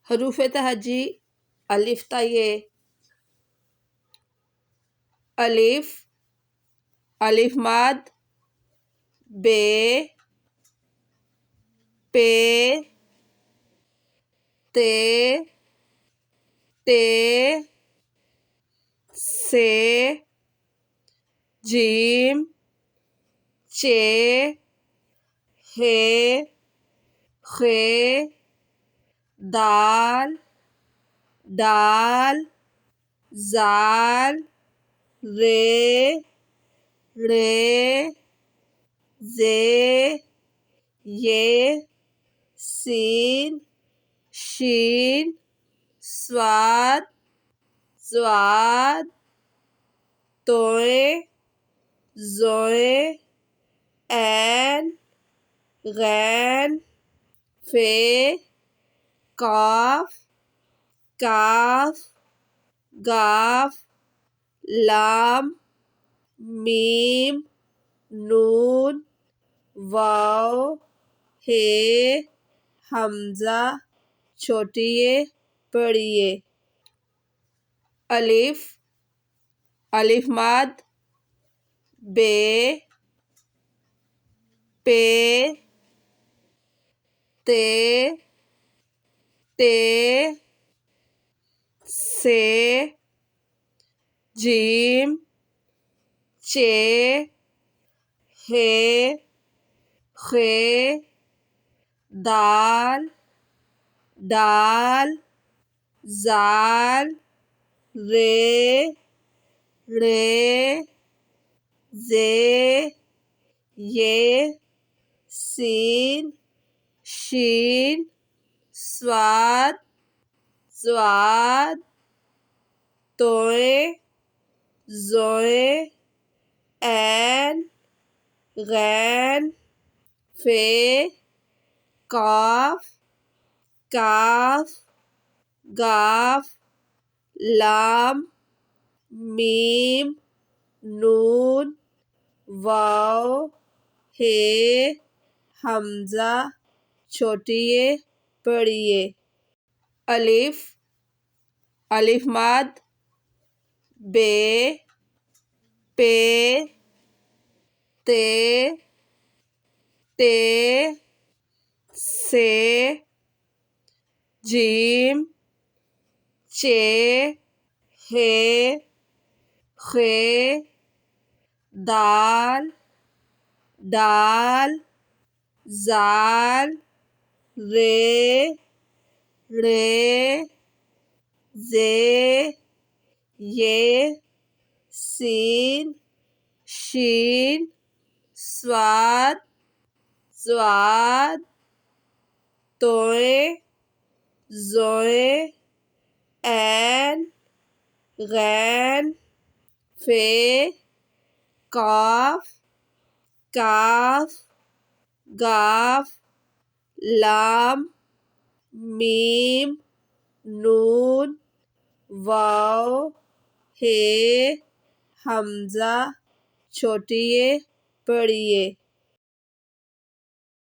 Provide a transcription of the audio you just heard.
حروف تہجی الف تا یہ الف الف ماد بے پے تے تے سے جیم چے ہے خے دال ڈال زال رے رے زے یہ سین شین صاد ضاد توئے زوئے عین غین فے قاف کاف گاف لام میم نون واو ہے حمزہ چھوٹیے بڑیے الف الف ماد بے پے تے تے سے جیم چے ہے خے دال ڈال زال رے رے زے یہ سین شین صاد ضاد توئے زوئے عین غین فے قاف کاف گاف لام میم نون واو ہے حمزہ چھوٹیے بڑیے الف الف ماد بے پے تے تے سے جیم چے ہے خے دال ڈال زال رے رے زے یہ سین شین صاد ضاد توئے زوئے عین غین فے قاف کاف گاف لام میم نون واو ہے حمزہ چھوٹیے بڑیے